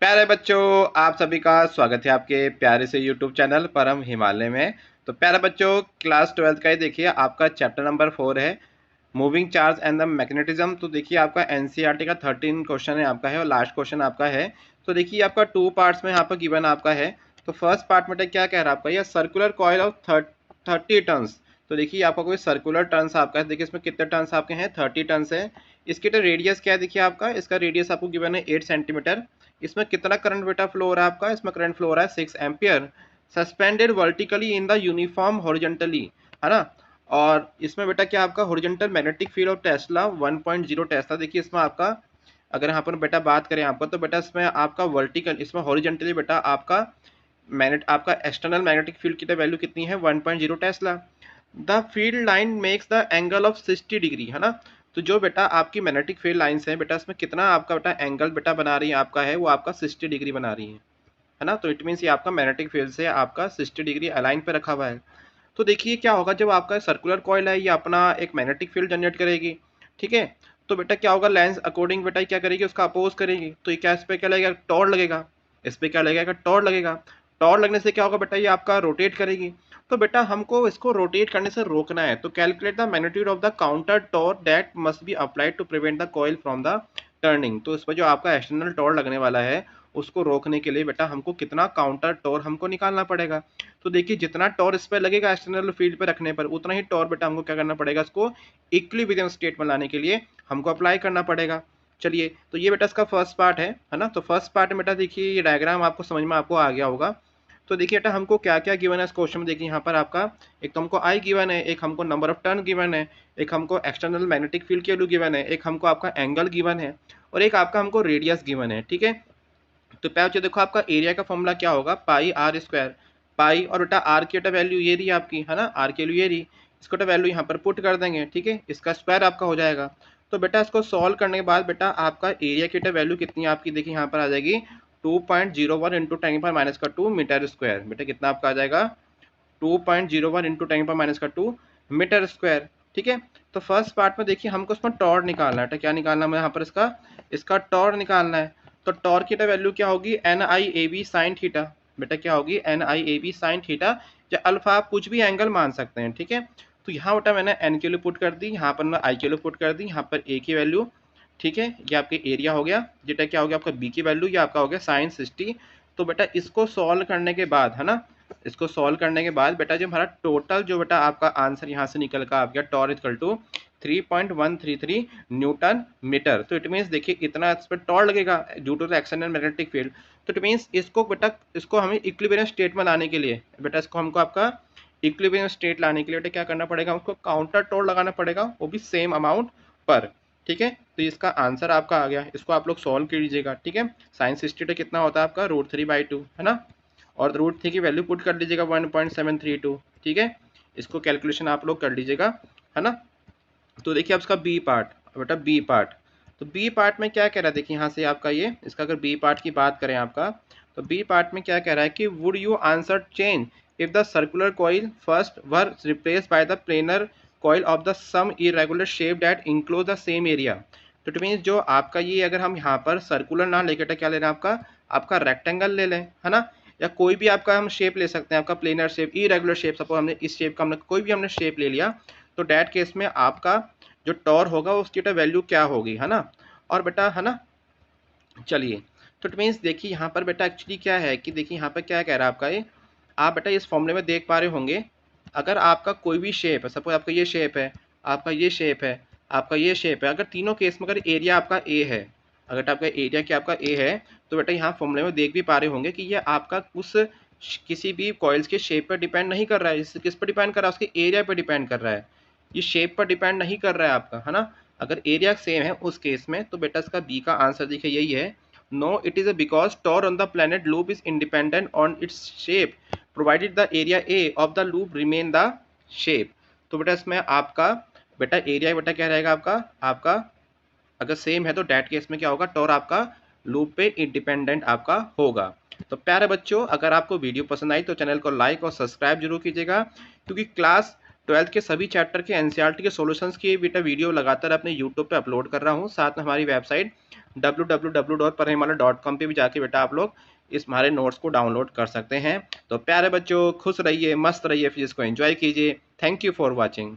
प्यारे बच्चों, आप सभी का स्वागत है आपके प्यारे से यूट्यूब चैनल परम हिमालय में। तो प्यारे बच्चों, क्लास 12 का ही देखिए आपका चैप्टर नंबर 4 है moving charge and the magnetism. तो देखिए आपका एनसीईआरटी का 13 क्वेश्चन है आपका है और लास्ट क्वेश्चन आपका है। तो देखिए आपका 2 पार्ट्स में यहाँ पर गिवन आपका है। तो फर्स्ट पार्ट में क्या कह रहा है आपका, यह सर्कुलर कॉइल ऑफ 30 टर्न्स। तो देखिए आपका कोई सर्कुलर टर्न्स आपका है। देखिए इसमें कितने टर्न्स आपके हैं, 30 टर्न्स है। इसके तो रेडियस क्या है, देखिए आपका इसका रेडियस आपको गिवन है 8 सेंटीमीटर। इसमें कितना करंट बेटा फ्लो हो रहा है आपका, इसमें करंट फ्लो हो रहा है 6 ampere. Suspended vertically in the uniform horizontally, है ना। और इसमें बेटा क्या आपका horizontal magnetic field of Tesla 1.0 Tesla. देखिए इसमें आपका अगर यहाँ पर बेटा बात करें आपका, तो बेटा इसमें आपका वर्टिकल, इसमें हॉरिजॉन्टली बेटा आपका आपका एक्सटर्नल मैग्नेटिक फील्ड की वैल्यू कितनी है 1.0 Tesla. The field line makes the angle of 60 degree, है ना। तो जो बेटा आपकी मैग्नेटिक फील्ड लाइंस है बेटा, इसमें कितना आपका बेटा एंगल बेटा बना रही है आपका है, वो आपका 60 डिग्री बना रही है ना। तो इट मीन्स ये आपका मैग्नेटिक फील्ड से आपका 60 डिग्री अलाइन पे रखा हुआ है। तो देखिए क्या होगा, जब आपका सर्कुलर कॉइल है ये अपना एक मैग्नेटिक फील्ड जनरेट करेगी, ठीक है। तो बेटा क्या होगा, लेंस अकॉर्डिंग बेटा क्या करेगी, उसका अपोज करेगी। तो ये क्या इस पे क्या लगेगा, टॉर्क लगेगा। इस पे क्या लगेगा, टॉर्क लगेगा। टॉर्क लगने से क्या होगा बेटा, ये आपका रोटेट करेगी। तो बेटा हमको इसको रोटेट करने से रोकना है, तो calculate the magnitude of the counter torque that must be applied to prevent the coil from the turning. तो इस पर जो आपका एक्सटर्नल टॉर्क लगने वाला है उसको रोकने के लिए बेटा हमको कितना काउंटर टॉर्क हमको निकालना पड़ेगा। तो देखिए जितना टॉर्क इस पर लगेगा एक्सटर्नल फील्ड पे रखने पर, उतना ही टॉर्क बेटा हमको क्या करना पड़ेगा, इसको इक्विलिब्रियम स्टेट में लाने के लिए हमको अप्लाई करना पड़ेगा। चलिए, तो ये बेटा इसका फर्स्ट पार्ट है ना। तो फर्स्ट पार्ट में बेटा देखिए ये डायग्राम आपको समझ में आपको आ गया होगा। तो देखिए बेटा हमको क्या क्या गिवन है इस क्वेश्चन में। देखिए यहाँ पर आपका एक तो हमको आई गिवन है, एक हमको नंबर ऑफ टर्न गिवन है, एक हमको एक्सटर्नल मैग्नेटिक फील्ड की वैल्यू गिवन है, एक हमको आपका एंगल गिवन है और एक आपका हमको रेडियस गिवन है, ठीक है। तो पहले देखो आपका एरिया का फॉर्मूला क्या होगा, पाई आर स्क्वायर। पाई और बेटा आर की वैल्यू ये रही आपकी, है ना, आर की वैल्यू ये रही। इसको तो वैल्यू यहाँ पर पुट कर देंगे, ठीक है। इसका स्क्वायर आपका हो जाएगा। तो बेटा इसको सॉल्व करने के बाद बेटा आपका एरिया की वैल्यू कितनी आपकी, देखिए यहाँ पर आ जाएगी 2.01 इंटू 10⁻2 मीटर स्क्वायर। बेटा कितना आपका आ जाएगा 2.01 इंटू 10⁻2 मीटर स्क्वायर, ठीक है। तो फर्स्ट पार्ट में देखिए हमको इसमें टॉर्क निकालना है। तो क्या निकालना है यहाँ पर, इसका इसका टॉर्क निकालना है। तो टॉर्क की वैल्यू क्या होगी, N I A B sine theta. बेटा क्या होगी, N I A B sine theta, या अल्फा आप कुछ भी एंगल मान सकते हैं, ठीक है। तो यहाँ बेटा मैंने एन की वैल्यू पुट कर दी, यहाँ पर मैं आई की वैल्यू पुट कर दी, यहाँ पर ए की वैल्यू, ठीक है। ये आपके एरिया हो गया, जेटा क्या हो गया आपका बी की वैल्यू, ये आपका हो गया साइन 60। तो बेटा इसको सॉल्व करने के बाद, है ना, इसको सॉल्व करने के बाद बेटा जो हमारा टोटल जो बेटा आपका आंसर यहाँ से निकल कर आ गया, torque equal to 3.133 newton metre. तो इट मीन्स देखिए इतना इस पर टॉर लगेगा due to the external magnetic field. तो इट मीन्स इसको बेटा इसको हमें इक्विलिब्रियम स्टेट में लाने के लिए बेटा इसको हमको आपका इक्विलिब्रियम स्टेट लाने के लिए बेटा क्या करना पड़ेगा, उसको काउंटर टॉर लगाना पड़ेगा, वो भी सेम अमाउंट पर, ठीक है। तो इसका आंसर आपका आ गया, इसको आप लोग सॉल्व कर लीजिएगा, ठीक है। साइन 60 कितना होता है आपका √3/2, है ना। और √3 की वैल्यू पुट कर लीजिएगा 1.732, ठीक है। इसको कैलकुलेशन आप लोग कर लीजिएगा, है ना। तो देखिए अब इसका बी पार्ट, बेटा बी पार्ट। तो बी पार्ट में क्या कह रहा है, देखिए यहाँ से आपका ये इसका अगर बी पार्ट की बात करें आपका, तो बी पार्ट में क्या कह रहा है कि would you answer change if the circular coil first were replace by the planar coil of the some irregular shape that enclose the same area. तो इट मीन्स जो आपका ये अगर हम यहाँ पर सर्कुलर ना लेकर क्या लेना आपका आपका रेक्टेंगल ले लें, है ना, या कोई भी आपका हम शेप ले सकते हैं, आपका planar shape, irregular shape. Suppose हमने इस शेप का हमने कोई भी हमने शेप ले लिया, तो डैट केस में आपका जो टॉर होगा उसकी वैल्यू क्या होगी, है ना। और बेटा है ना, चलिए, तो इट मीन्स देखिए यहाँ पर बेटा एक्चुअली क्या है कि देखिए यहाँ पर क्या कह रहा है आपका ये, आप बेटा इस फॉर्मूले में देख पा रहे होंगे, अगर आपका कोई भी शेप है, सपोज आपका ये शेप है, आपका ये शेप है, आपका ये शेप है, अगर तीनों केस में अगर एरिया आपका ए है, अगर आपका एरिया क्या आपका ए है, तो बेटा यहाँ फॉर्मूले में देख भी पा रहे होंगे कि ये आपका उस किसी भी कॉइल्स के शेप पर डिपेंड नहीं कर रहा है, किस पर डिपेंड कर रहा है, उसके एरिया पर डिपेंड कर रहा है, ये शेप पर डिपेंड नहीं कर रहा है आपका, है ना। अगर एरिया सेम है उस केस में, तो बेटा इसका बी का आंसर देखिए यही है। No it is because torque on the planet loop is independent on its shape provided the area A of the loop remain the shape. तो बेटा इसमें आपका बेटा एरिया बेटा क्या रहेगा आपका आपका अगर सेम है तो डैट केस में क्या होगा, टॉर आपका लूप पे इंडिपेंडेंट आपका होगा। तो प्यारे बच्चों, अगर आपको वीडियो पसंद आई तो चैनल को लाइक और सब्सक्राइब जरूर कीजिएगा, क्योंकि क्लास 12 के सभी चैप्टर के एनसीईआरटी के सॉल्यूशंस की बेटा वीडियो लगातार अपने यूट्यूब पे अपलोड कर रहा हूँ। साथ में हमारी वेबसाइट www.parhamhimalaya.com पे भी जाके बेटा आप लोग इस हमारे नोट्स को डाउनलोड कर सकते हैं। तो प्यारे बच्चों खुश रहिए, मस्त रहिए, फिजिक्स को एंजॉय कीजिए। Thank you for watching.